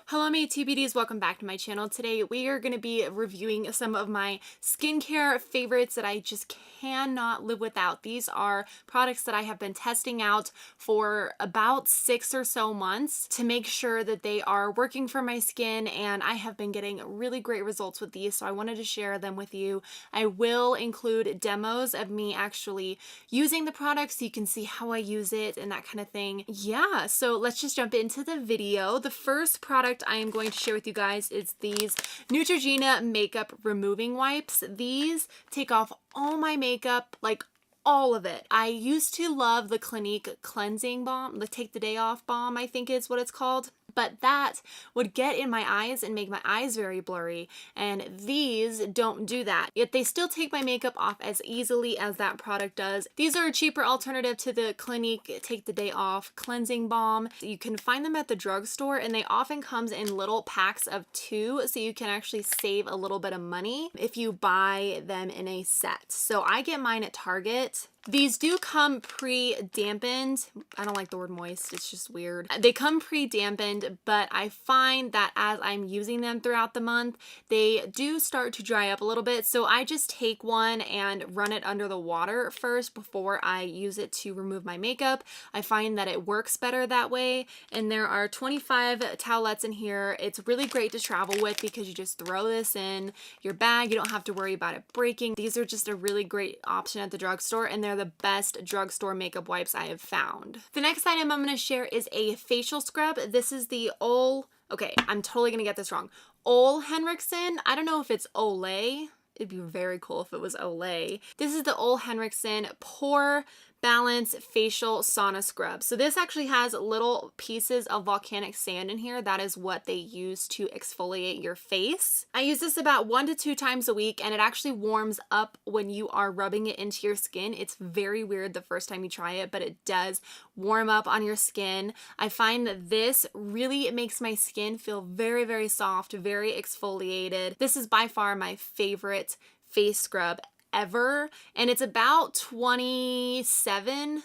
Hello my TBDs, welcome back to my channel. Today we are going to be reviewing some of my skincare favorites that I just cannot live without. These are products that I have been testing out for about 6 or so months to make sure that they are working for my skin, and I have been getting really great results with these, so I wanted to share them with you. I will include demos of me actually using the product so you can see how I use it and that kind of thing. Yeah, so let's just jump into the video. The first product I am going to share with you guys is these Neutrogena makeup removing wipes. These take off all my makeup, like all of it. I used to love the Clinique cleansing balm, the take the day off balm, I think is what it's called. But that would get in my eyes and make my eyes very blurry, and these don't do that. Yet they still take my makeup off as easily as that product does. These are a cheaper alternative to the Clinique Take the Day Off cleansing balm. You can find them at the drugstore, and they often comes in little packs of 2, so you can actually save a little bit of money if you buy them in a set. So I get mine at Target. These do come pre-dampened. I don't like the word moist, it's just weird. They come pre-dampened, but I find that as I'm using them throughout the month, they do start to dry up a little bit. So I just take one and run it under the water first before I use it to remove my makeup. I find that it works better that way. And there are 25 towelettes in here. It's really great to travel with because you just throw this in your bag. You don't have to worry about it breaking. These are just a really great option at the drugstore, and they're the best drugstore makeup wipes I have found. The next item I'm going to share is a facial scrub. This is the okay, I'm totally going to get this wrong. OleHenriksen. I don't know if it's Olay. It'd be very cool if it was Olay. This is the OleHenriksen Pore Balance Facial Sauna Scrub. So this actually has little pieces of volcanic sand in here. That is what they use to exfoliate your face. I use this about 1 to 2 times a week, and it actually warms up when you are rubbing it into your skin. It's very weird the first time you try it, but it does warm up on your skin. I find that this really makes my skin feel very, very soft, very exfoliated. This is by far my favorite face scrub ever, and it's about $27,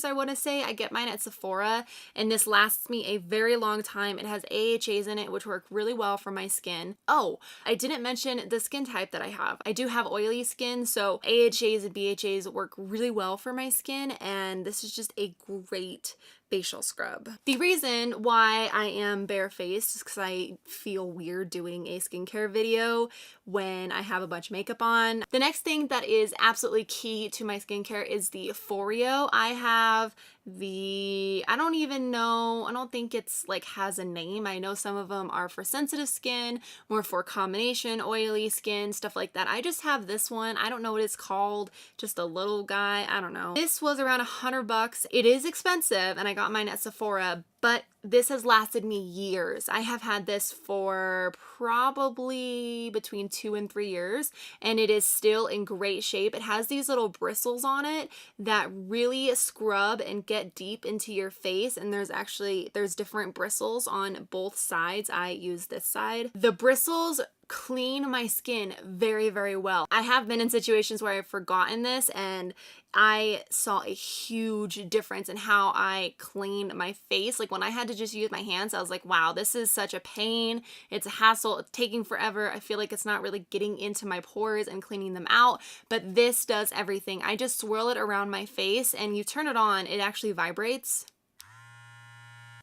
I want to say. I get mine at Sephora, and this lasts me a very long time. It has AHAs in it, which work really well for my skin. Oh, I didn't mention the skin type that I have. I do have oily skin, so AHAs and BHAs work really well for my skin, and this is just a great facial scrub. The reason why I am barefaced is because I feel weird doing a skincare video when I have a bunch of makeup on. The next thing that is absolutely key to my skincare is the Foreo. I have I don't even know, I don't think it's like has a name. I know some of them are for sensitive skin, more for combination oily skin, stuff like that. I just have this one. I don't know what it's called, just a little guy. I don't know. This was around $100. It is expensive, and I got mine at Sephora, but this has lasted me years. I have had this for probably between 2 and 3 years, and it is still in great shape. It has these little bristles on it that really scrub and get deep into your face, and there's different bristles on both sides. I use this side. The bristles clean my skin very, very well. I have been in situations where I've forgotten this, and I saw a huge difference in how I cleaned my face. Like when I had to just use my hands, I was like, wow, this is such a pain. It's a hassle. It's taking forever. I feel like it's not really getting into my pores and cleaning them out, but this does everything. I just swirl it around my face, and you turn it on, it actually vibrates.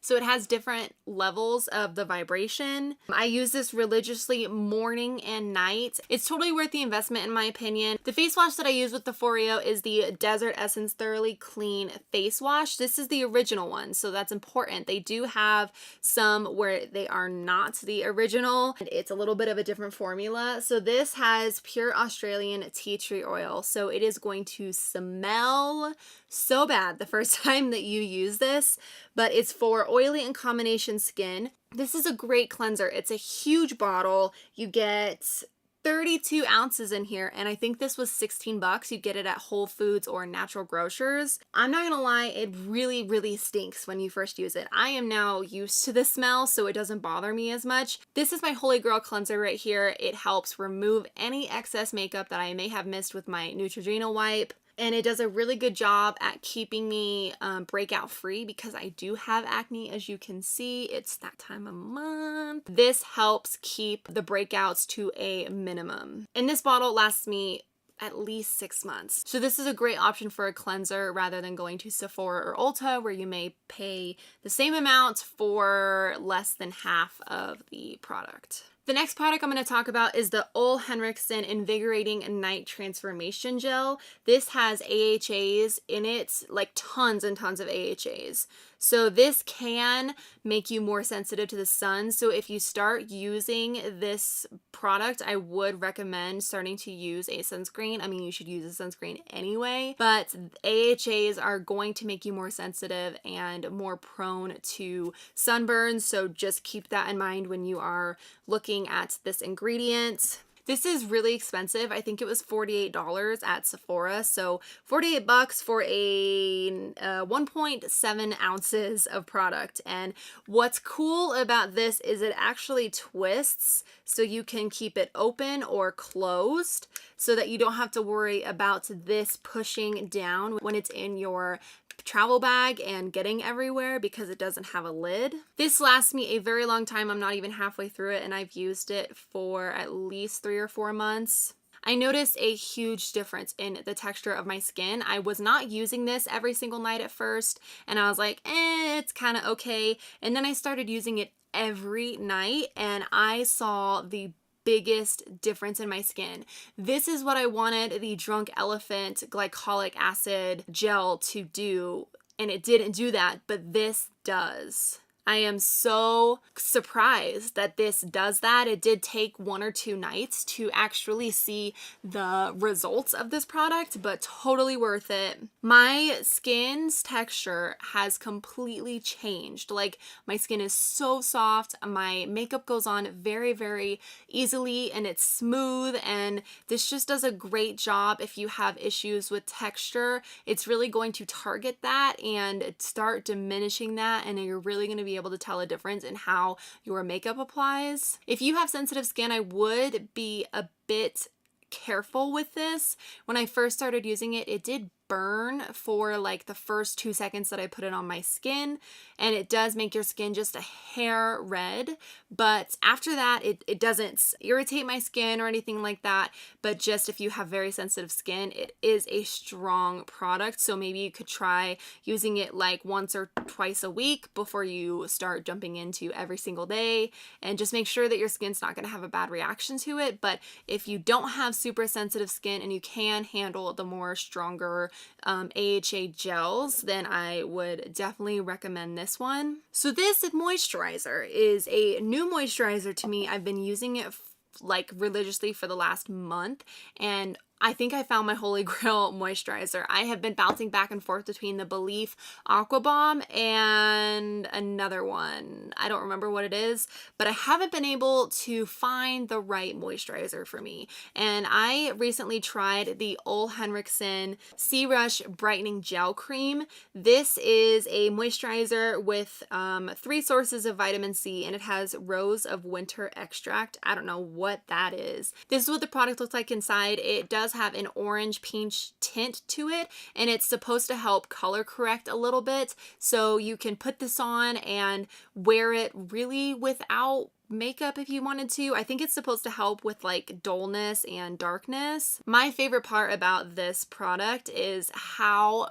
So it has different levels of the vibration. I use this religiously morning and night. It's totally worth the investment in my opinion. The face wash that I use with the Foreo is the Desert Essence Thoroughly Clean Face Wash. This is the original one, so that's important. They do have some where they are not the original, and it's a little bit of a different formula. So this has pure Australian tea tree oil, so it is going to smell so bad the first time that you use this, but it's for oily and combination skin. This is a great cleanser. It's a huge bottle. You get 32 ounces in here, and I think this was $16. You get it at Whole Foods or Natural Grocers. I'm not gonna lie, it really, really stinks when you first use it. I am now used to the smell, so it doesn't bother me as much. This is my Holy Grail cleanser right here. It helps remove any excess makeup that I may have missed with my Neutrogena wipe. and it does a really good job at keeping me breakout free because I do have acne. As you can see, it's that time of month. This helps keep the breakouts to a minimum. And this bottle lasts me at least 6 months. So this is a great option for a cleanser rather than going to Sephora or Ulta, where you may pay the same amount for less than half of the product. The next product I'm going to talk about is the OleHenriksen Invigorating Night Transformation Gel. This has AHAs in it, like tons and tons of AHAs. So this can make you more sensitive to the sun. So if you start using this product, I would recommend starting to use a sunscreen. I mean, you should use a sunscreen anyway, but AHAs are going to make you more sensitive and more prone to sunburn. So just keep that in mind when you are looking at this ingredient. This is really expensive. I think it was $48 at Sephora. So $48 for a 1.7 ounces of product. And what's cool about this is it actually twists so you can keep it open or closed so that you don't have to worry about this pushing down when it's in your travel bag and getting everywhere because it doesn't have a lid. This lasts me a very long time. I'm not even halfway through it, and I've used it for at least 3 or 4 months. I noticed a huge difference in the texture of my skin. I was not using this every single night at first, and I was like, it's kind of okay. And then I started using it every night, and I saw the biggest difference in my skin. This is what I wanted the Drunk Elephant glycolic acid gel to do, and it didn't do that, but this does. I am so surprised that this does that. It did take 1 or 2 nights to actually see the results of this product, but totally worth it. My skin's texture has completely changed. Like, my skin is so soft. My makeup goes on very, very easily, and it's smooth, and this just does a great job if you have issues with texture. It's really going to target that and start diminishing that, and you're really going to be able to tell a difference in how your makeup applies. If you have sensitive skin, I would be a bit careful with this. When I first started using it, it did burn for like the first 2 seconds that I put it on my skin, and it does make your skin just a hair red, but after that it doesn't irritate my skin or anything like that. But just if you have very sensitive skin, it is a strong product, so maybe you could try using it like once or twice a week before you start jumping into every single day, and just make sure that your skin's not going to have a bad reaction to it. But if you don't have super sensitive skin and you can handle the more stronger AHA gels, then I would definitely recommend this one. So this moisturizer is a new moisturizer to me. I've been using it like religiously for the last month, and I think I found my holy grail moisturizer. I have been bouncing back and forth between the Belief Aqua Bomb and another one. I don't remember what it is, but I haven't been able to find the right moisturizer for me. And I recently tried the OleHenriksen Sea Rush Brightening Gel Cream. This is a moisturizer with 3 sources of vitamin C, and it has Rose of Winter extract. I don't know what that is. This is what the product looks like inside. It does have an orange peach tint to it, and it's supposed to help color correct a little bit, so you can put this on and wear it really without makeup if you wanted to. I think it's supposed to help with like dullness and darkness. My favorite part about this product is how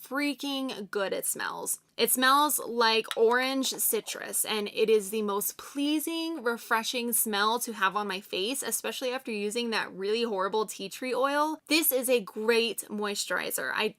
freaking good it smells. It smells like orange citrus, and it is the most pleasing, refreshing smell to have on my face, especially after using that really horrible tea tree oil. This is a great moisturizer. I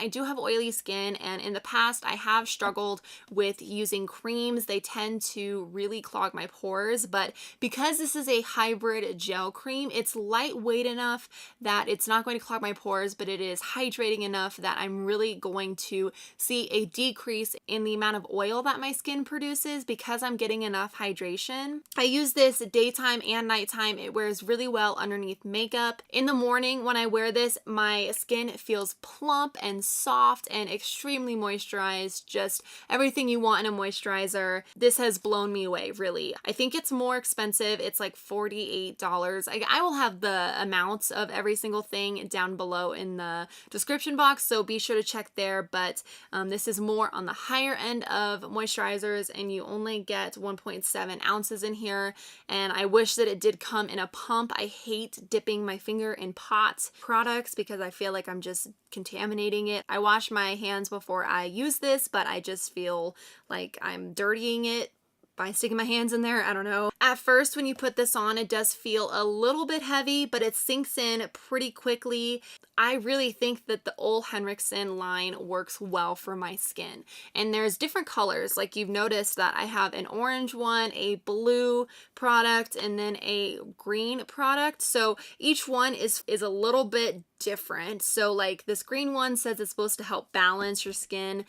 do have oily skin, and in the past I have struggled with using creams. They tend to really clog my pores, but because this is a hybrid gel cream, it's lightweight enough that it's not going to clog my pores, but it is hydrating enough that I'm really going to see a decrease decrease in the amount of oil that my skin produces because I'm getting enough hydration. I use this daytime and nighttime. It wears really well underneath makeup. In the morning when I wear this, my skin feels plump and soft and extremely moisturized, just everything you want in a moisturizer. This has blown me away, really. I think it's more expensive. It's like $48. I will have the amounts of every single thing down below in the description box, so be sure to check there, but this is more on the higher end of moisturizers, and you only get 1.7 ounces in here, and I wish that it did come in a pump. I hate dipping my finger in pot products because I feel like I'm just contaminating it. I wash my hands before I use this, but I just feel like I'm dirtying it by sticking my hands in there. I don't know. At first, when you put this on, it does feel a little bit heavy, but it sinks in pretty quickly. I really think that the OleHenriksen line works well for my skin. And there's different colors. Like you've noticed that I have an orange one, a blue product, and then a green product. So each one is a little bit different. So like this green one says it's supposed to help balance your skin.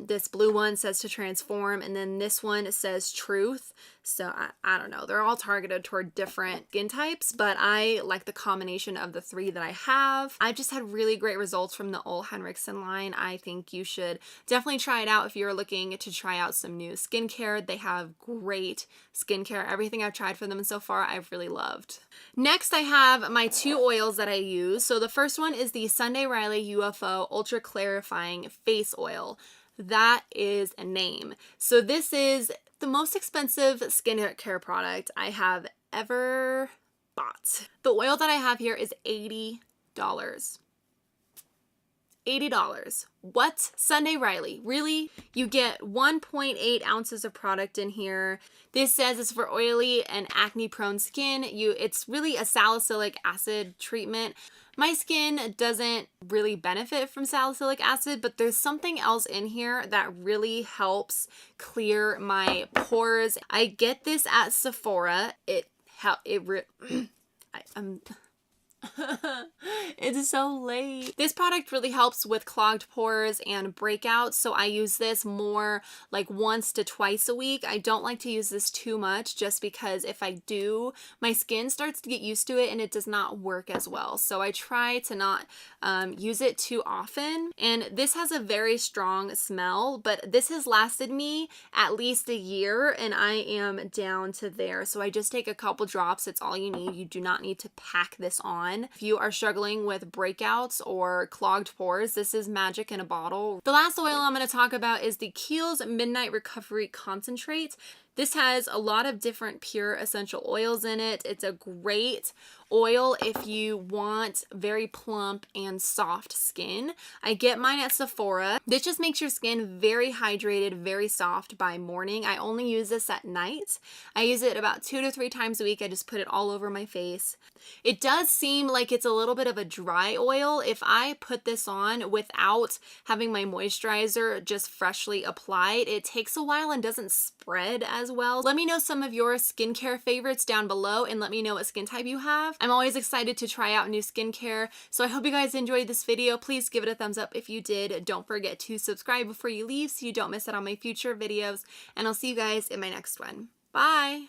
This blue one says to transform, and then this one says truth. So I don't know. They're all targeted toward different skin types, but I like the combination of the three that I have. I've just had really great results from the OleHenriksen line. I think you should definitely try it out if you're looking to try out some new skincare. They have great skincare. Everything I've tried from them so far, I've really loved. Next, I have my two oils that I use. So the first one is the Sunday Riley U.F.O Ultra Clarifying Face Oil. That is a name. So this is the most expensive skincare product I have ever bought. The oil that I have here is $80. $80. What? Sunday Riley. Really? You get 1.8 ounces of product in here. This says it's for oily and acne prone skin. It's really a salicylic acid treatment. My skin doesn't really benefit from salicylic acid, but there's something else in here that really helps clear my pores. I get this at Sephora. It's so late. This product really helps with clogged pores and breakouts, so I use this more like once to twice a week. I don't like to use this too much just because if I do, my skin starts to get used to it and it does not work as well. So I try to not use it too often. And this has a very strong smell, but this has lasted me at least a year and I am down to there. So I just take a couple drops. It's all you need. You do not need to pack this on. If you are struggling with breakouts or clogged pores, this is magic in a bottle. The last oil I'm going to talk about is the Keihls Midnight Recovery Concentrate. This has a lot of different pure essential oils in it. It's a great oil if you want very plump and soft skin. I get mine at Sephora. This just makes your skin very hydrated, very soft by morning. I only use this at night. I use it about 2 to 3 times a week. I just put it all over my face. It does seem like it's a little bit of a dry oil. If I put this on without having my moisturizer just freshly applied, it takes a while and doesn't spread as well. Let me know some of your skincare favorites down below and let me know what skin type you have. I'm always excited to try out new skincare, so I hope you guys enjoyed this video. Please give it a thumbs up if you did. Don't forget to subscribe before you leave so you don't miss out on my future videos, and I'll see you guys in my next one. Bye!